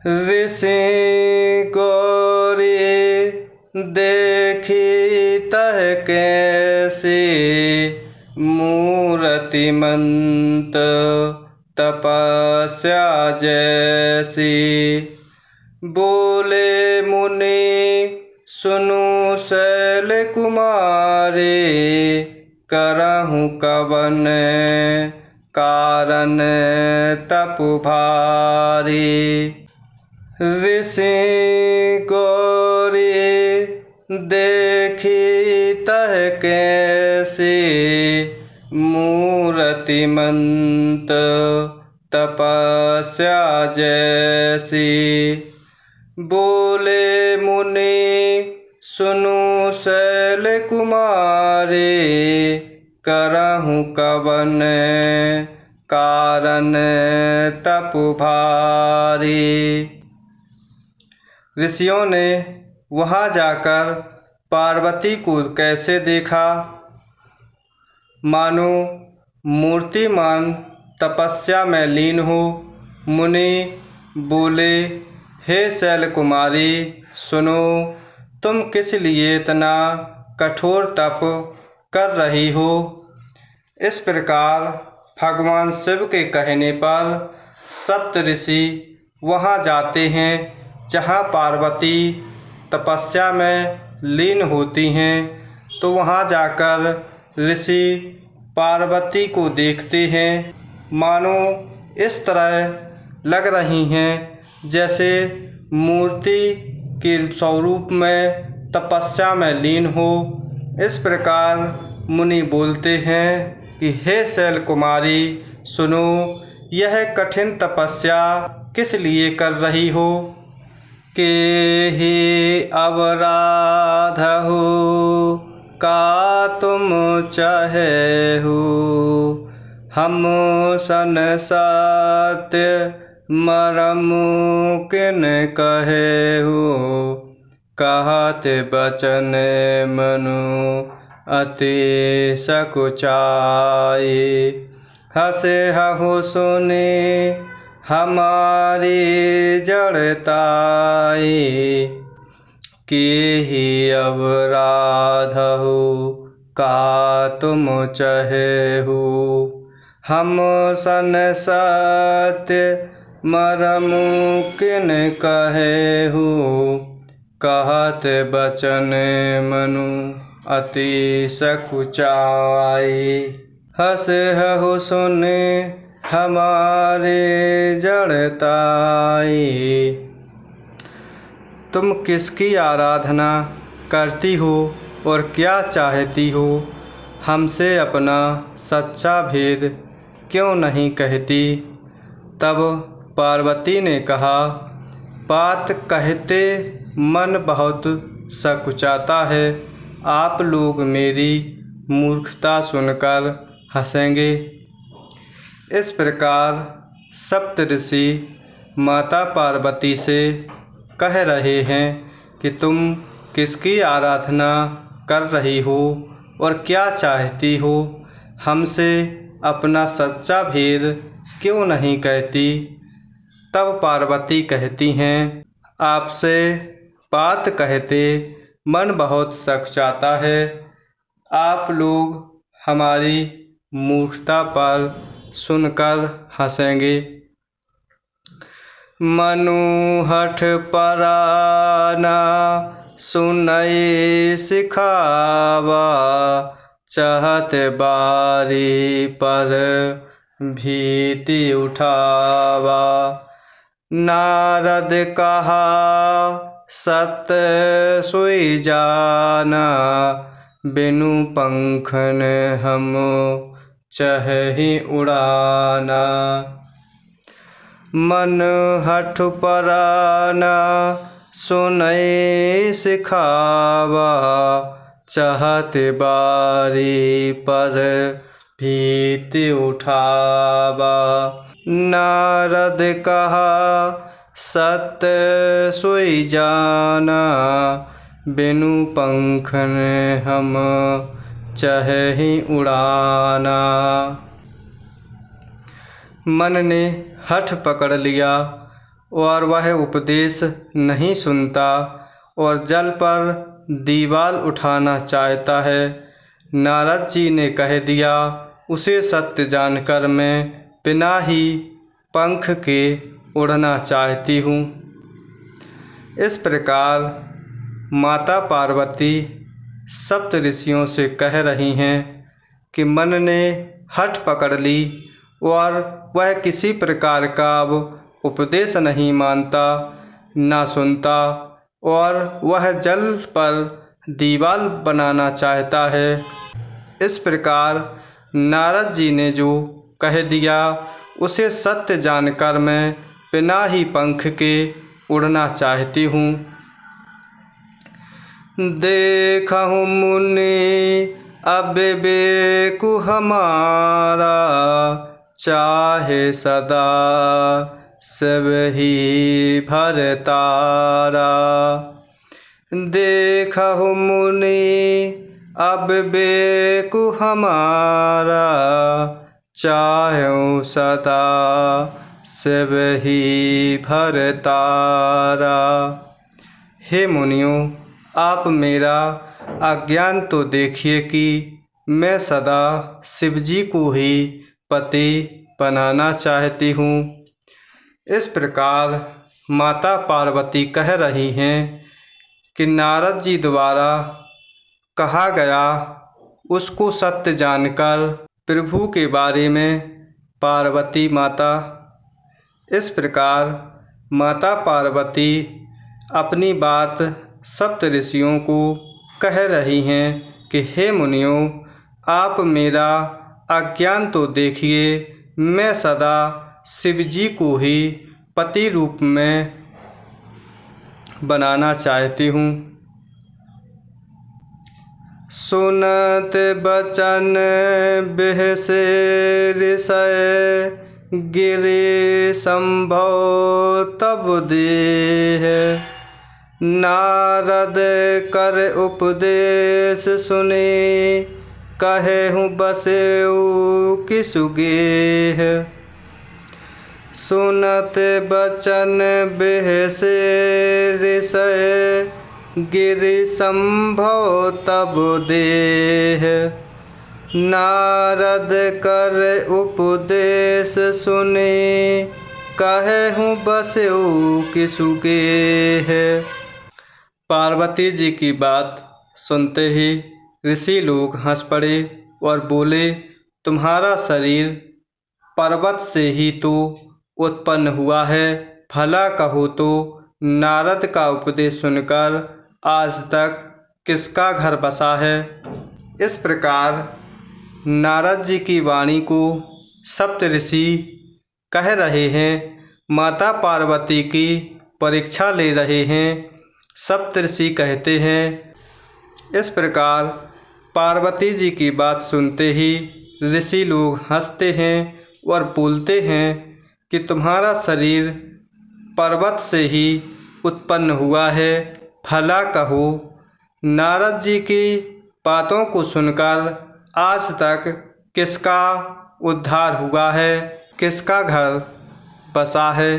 ऋषि गौरी देखी तह कैसी, मूर्तिमंत तपस्या जैसी। बोले मुनि सुनु शैल कुमारी, करहूँ कवन कारण तप भारी। ऋषि गौरी देखी तह कैसी, मूर्तिमंत तपस्या जैसी। बोले मुनि सुनु शैल कुमारी, करहूँ कवन कारण तप भारी। ऋषियों ने वहाँ जाकर पार्वती को कैसे देखा, मानो मूर्तिमान तपस्या में लीन हो। मुनि बोले, हे शैल कुमारी सुनो, तुम किस लिए इतना कठोर तप कर रही हो। इस प्रकार भगवान शिव के कहने पर सप्त ऋषि वहाँ जाते हैं जहाँ पार्वती तपस्या में लीन होती हैं। तो वहाँ जाकर ऋषि पार्वती को देखते हैं, मानो इस तरह लग रही हैं जैसे मूर्ति के स्वरूप में तपस्या में लीन हो। इस प्रकार मुनि बोलते हैं कि हे शैल कुमारी सुनो, यह कठिन तपस्या किस लिए कर रही हो। के ही अवराध हो का तुम चाहे हो, हम सन सत्य मरम किन कहे हो। कहत बचन मनु अति सकुचाए, हसे हहु सुने हमारी जड़ताई। के ही अवराध हो का तुम चाहे हो, हम सन सत्य मरम किन कहे हो। कहत बचन मनु अति सकुचाए, हस हहु सुने हमारे जड़ताई। तुम किसकी आराधना करती हो और क्या चाहती हो, हमसे अपना सच्चा भेद क्यों नहीं कहती। तब पार्वती ने कहा, बात कहते मन बहुत सकुचाता है। आप लोग मेरी मूर्खता सुनकर हंसेंगे। इस प्रकार सप्त ऋषि माता पार्वती से कह रहे हैं कि तुम किसकी आराधना कर रही हो और क्या चाहती हो, हमसे अपना सच्चा भेद क्यों नहीं कहती। तब पार्वती कहती हैं, आपसे बात कहते मन बहुत सकुचाता है। आप लोग हमारी मूर्खता पर सुनकर हंसेंगे। मनु हठ पराना सुनई सिखावा, चाहत बारी पर भीति उठावा। नारद कहा सत्य सोई जाना, बिनु पंखन हम चहहि उड़ाना। मन हठ पराना सुनई सिखावा, चाहत बारी पर भीति उठावा। नारद कहा सत्य सोई जाना, बिनु पंखन हम चहहि उड़ाना। मन ने हठ पकड़ लिया और वह उपदेश नहीं सुनता और जल पर दीवाल उठाना चाहता है। नारद जी ने कह दिया, उसे सत्य जानकर मैं बिना ही पंख के उड़ना चाहती हूँ। इस प्रकार माता पार्वती सप्त ऋषियों से कह रही हैं कि मन ने हठ पकड़ ली और वह किसी प्रकार का अब उपदेश नहीं मानता ना सुनता और वह जल पर दीवाल बनाना चाहता है। इस प्रकार नारद जी ने जो कह दिया उसे सत्य जानकर मैं बिना ही पंख के उड़ना चाहती हूँ। देखहु मुनि अब बेकु हमारा, चाहे सदा सब ही भरतारा। देखहु मुनि अब बेकु हमारा, चाहे सदा सब ही भरतारा। हे मुनियों, आप मेरा अज्ञान तो देखिए कि मैं सदा शिवजी को ही पति बनाना चाहती हूँ। इस प्रकार माता पार्वती कह रही हैं कि नारद जी द्वारा कहा गया उसको सत्य जानकर प्रभु के बारे में पार्वती माता। इस प्रकार माता पार्वती अपनी बात सप्त ऋषियों को कह रही हैं कि हे मुनियों, आप मेरा अज्ञान तो देखिए, मैं सदा शिवजी को ही पति रूप में बनाना चाहती हूँ। सुनत बचन बिहसे ऋषय, गिरि संभव तब देह। नारद कर उपदेश सुने, कहेहु बसेऊ किसु गेह। सुनत बचन बिहसे ऋषय, गिरि संभव तब देह। नारद कर उपदेश सुने, कहेहु बसेऊ किसु गेह। पार्वती जी की बात सुनते ही ऋषि लोग हंस पड़े और बोले, तुम्हारा शरीर पर्वत से ही तो उत्पन्न हुआ है। भला कहो तो नारद का उपदेश सुनकर आज तक किसका घर बसा है। इस प्रकार नारद जी की वाणी को सप्त ऋषि कह रहे हैं, माता पार्वती की परीक्षा ले रहे हैं। सप्त ऋषि कहते हैं। इस प्रकार पार्वती जी की बात सुनते ही ऋषि लोग हंसते हैं और बोलते हैं कि तुम्हारा शरीर पर्वत से ही उत्पन्न हुआ है। भला कहो नारद जी की बातों को सुनकर आज तक किसका उद्धार हुआ है, किसका घर बसा है।